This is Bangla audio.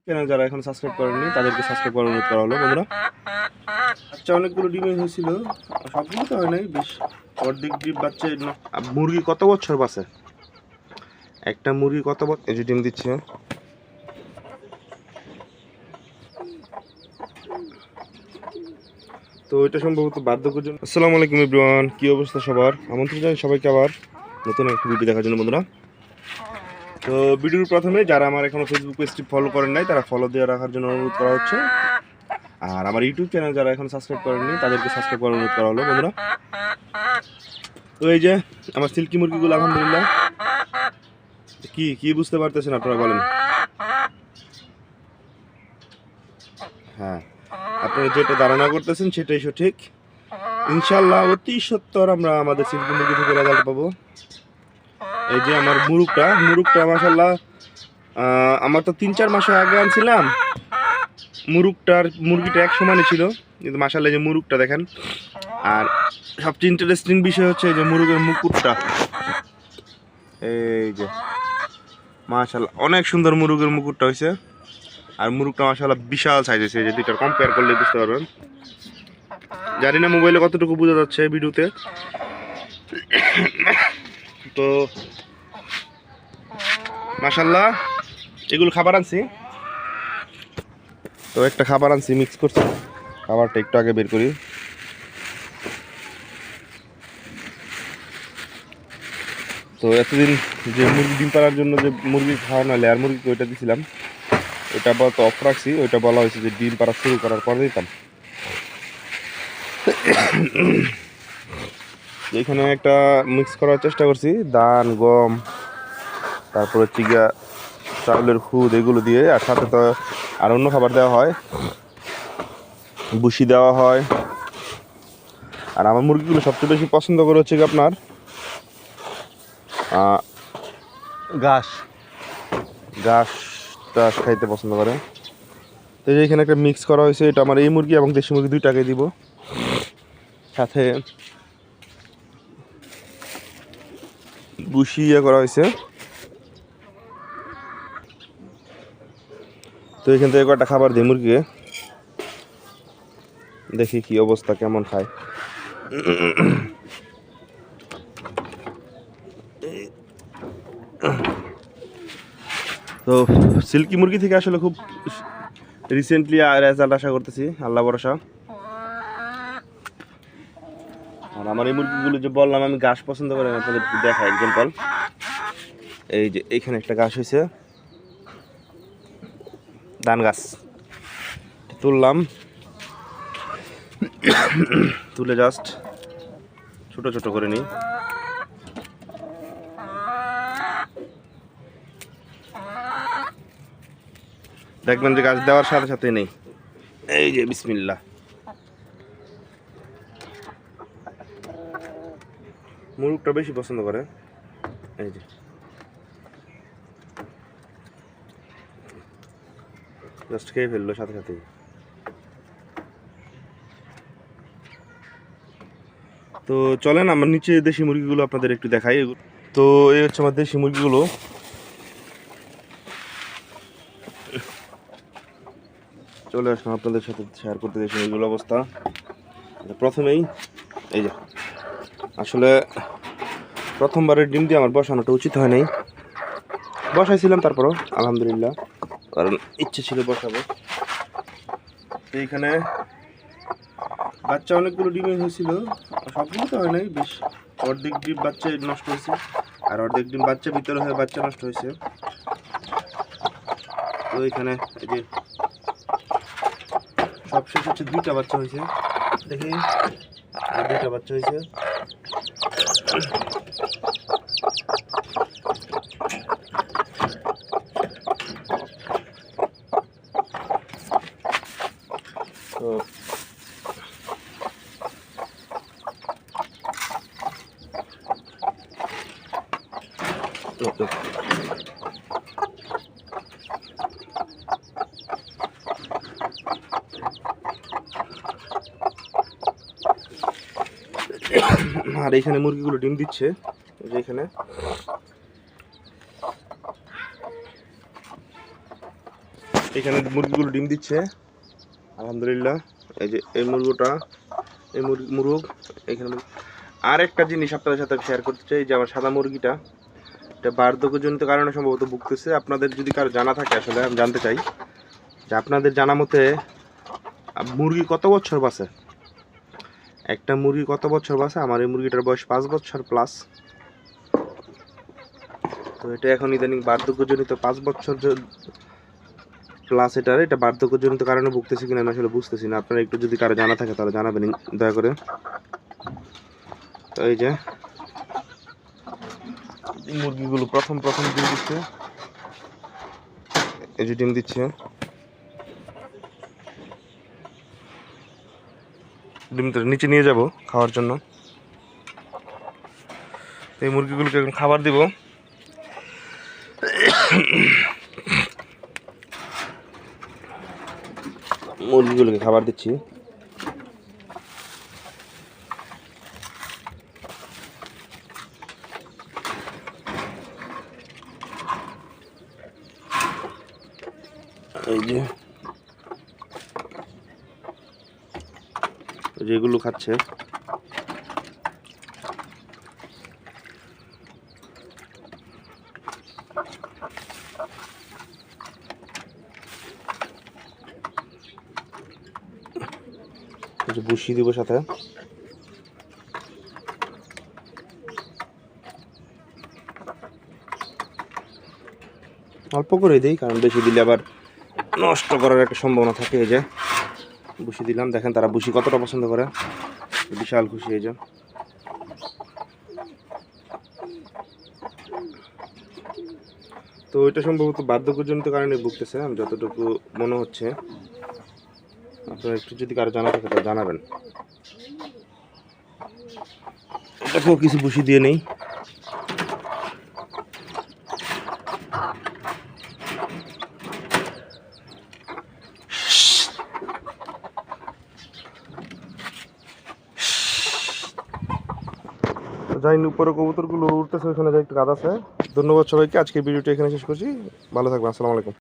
চ্যানেল যারা এখন সাবস্ক্রাইব করেননি তাদেরকে সাবস্ক্রাইব করার অনুরোধ করা হলো বন্ধুরা। আচ্ছা, অনেকগুলো ডিমই হয়েছিল, সবগুলো তো হয় নাই, বেশ অর্ধেক ডিম বাচ্চা। মুরগি কত বছর বাঁচে? একটা মুরগি কত বছর এই যে ডিম দিচ্ছে? তো এটা সম্ভবত বার্ধক্যের জন্য। আসসালামু আলাইকুম এভরিওয়ান, কি অবস্থা সবার? আমন্ত্রণ জানাই সবাইকে আবার নতুন একটা ভিডিও দেখার জন্য বন্ধুরা। তো ভিডিওর প্রথমে যারা আমার এখনো ফেসবুক পেজটি ফলো করেন নাই তারা ফলো দিয়ে রাখার জন্য অনুরোধ করা হচ্ছে, আর আমার ইউটিউব চ্যানেল যারা এখন সাবস্ক্রাইব করেননি তাদেরকে সাবস্ক্রাইব করার অনুরোধ করা হলো বন্ধুরা। তো এই যে আমার সিল্কি মুরগিগুলো আলহামদুলিল্লাহ। কি কি বুঝতে পারতেছেন আপনারা বলেন? হ্যাঁ, আপনারা যেটা ধারণা করতেছেন সেটাই সঠিক। ইনশাল্লাহ অতি সত্তর আমরা আমাদের সিল্কি মুরগি থেকে রেজাল্ট পাবো। এই যে আমার মুরুগটা মাশাল্লাহ, আমার তো 3-4 মাস আগে আনছিলাম। মুরগিটা এক সমানে ছিল, কিন্তু মাশাল্লাহ যে মুরুগটা দেখেন। আর সবচেয়ে ইন্টারেস্টিং বিষয় হচ্ছে যে মুরগের মুকুটটা, এই যে মাশাল্লাহ অনেক সুন্দর মুরগের মুকুটটা হয়েছে। আর মুরগটা মাশাল্লাহ বিশাল সাইজ হয়েছে, এই যে দুইটা কম্পেয়ার করলে বুঝতে পারবেন। জানি না মোবাইলে কতটুকু বোঝা যাচ্ছে ভিডিওতে। তো মাশাল্লাহ এগুলো খাবার আনছি, তো একটা খাবার আনছি মিক্স করছি। খাবারটা একটু আগে বের করি। তো এতদিন যে মুরগি ডিম পাড়ার জন্য যে মুরগি খাওয়ানো লেয়ার মুরগিকে ওইটা দিয়েছিলাম, ওইটা আপাতত অফ রাখছি। ওইটা বলা হয়েছে যে ডিম পাড়া শুরু করার পর দিতাম। এখানে একটা মিক্স করার চেষ্টা করছি, ধান, গম, তারপরে চিগা, চাউলের খুদ, এগুলো দিয়ে। আর সাথে তো আর অন্য খাবার দেওয়া হয়, ভুসি দেওয়া হয়। আর আমার মুরগিগুলো সবচেয়ে বেশি পছন্দ করে হচ্ছে আপনার ঘাস টাস খাইতে পছন্দ করে। তো এখানে একটা মিক্স করা হয়েছে, এটা আমার এই মুরগি এবং দেশি মুরগি দুইটাকে দিব। সাথে ভুসি করা হয়েছে। তো এখান থেকে কয়েকটা খাবার দিই মুরগিকে, দেখি কি অবস্থা, কেমন খায়। তো সিল্কি মুরগি থেকে আসলে খুব রিসেন্টলি রেজাল্ট আশা করতেছি, আল্লাহ ভরসা। আর আমার এই মুরগিগুলো যে বললাম আমি ঘাস পছন্দ করি, আপনাদের দেখা এক্সাম্পল। এই যে এইখানে একটা ঘাস হয়েছে, ধান গাছ তুললাম, তুলে জাস্ট ছোট ছোট করে নিই। দেখবেন যে গাছ দেওয়ার সাথে সাথে নেই, এই যে বিসমিল্লাহ। মুরগটা বেশি পছন্দ করে, এই যে জাস্ট খেয়ে ফেললো সাথে সাথেই। তো চলেন আমার নিচে দেশি মুরগিগুলো আপনাদের একটু দেখাই। তো এই হচ্ছে আমার দেশি মুরগিগুলো। চলে আসলাম আপনাদের সাথে শেয়ার করতে দেশি মুরগিগুলো অবস্থা। প্রথমেই এই যে আসলে প্রথমবারের ডিম দিয়ে আমার বসানোটা উচিত হয় নাই, বসাইছিলাম তারপরও আলহামদুলিল্লাহ, কারণ ইচ্ছে ছিল বসাবো। তো এইখানে বাচ্চা অনেকগুলো ডিমই হয়েছিল, সবগুলো তো হয় নাই, বেশ অর্ধেক ডিম বাচ্চা নষ্ট হয়েছে, আর অর্ধেক ডিম বাচ্চা ভিতরে হয়ে বাচ্চা নষ্ট হয়েছে। তো এখানে এই যে সবশেষ হচ্ছে 2টা বাচ্চা হয়েছে, দেখি 2টা বাচ্চা হয়েছে। তো আর এখানে মুরগিগুলো ডিম দিচ্ছে, যে এখানে এখানে মুরগিগুলো ডিম দিচ্ছে আলহামদুলিল্লাহ। এই যে এই মুরগিটা, এই মুরগ এখানে। আর একটা জিনিস আপনাদের সাথে শেয়ার করতে চাই, যে আমার সাদা মুরগিটা, এটা বার্ধক্যজনিত কারণে সম্ভবত ভুগতেছে। আপনাদের যদি কারো জানা থাকে, আসলে আমি জানতে চাই যে আপনাদের জানা মতে মুরগি কত বছর বাঁচে, একটা মুরগি কত বছর বাঁচে? আমার এই মুরগিটার বয়স 5 বছর প্লাস। তো এটা এখন ইদানিং বার্ধক্যজনিত 5 বছর প্লাস, এটা বার্ধক্যজনিত কারণে ভুগতেছে কিনা আমি আসলে বুঝতেছি না। আপনারা একটু যদি কারো জানা থাকে তাহলে জানাবেন দয়া করে। তো এই যে মুরগিগুলো প্রথম ডিম দিচ্ছে, এই যে ডিম দিচ্ছে, ডিমটা নিচে নিয়ে যাব খাওয়ার জন্য। এই মুরগিগুলোকে এখন খাবার দিব। মুরগিগুলোকে খাবার দিচ্ছি। এই যে যেগুলো খাচ্ছে, ভুসি দিব সাথে। অল্প করে দিই, কারণ বেশি দিলে আবার নষ্ট করার একটা সম্ভাবনা থাকে। এই যে ভুসি দিলাম, দেখেন তারা ভুসি কতটা পছন্দ করে, বিশাল খুশি। এই যে তো এটা সম্ভবত বার্ধক্যজনিত কারণে ভুগতেছে, আমি যতটুকু মনে হচ্ছে। আপনারা একটু যদি কারো জানা থাকে তাহলে জানাবেন। এটাকেও কিছু ভুসি দিয়ে নেই। যাই উপরে কবুতরগুলো উঠতেছে, ওখানে যাই একটু কাজ আছে। ধন্যবাদ সবাইকে, আজকে ভিডিওটি এখানে শেষ করছি। ভালো থাকবেন, আসসালামু আলাইকুম।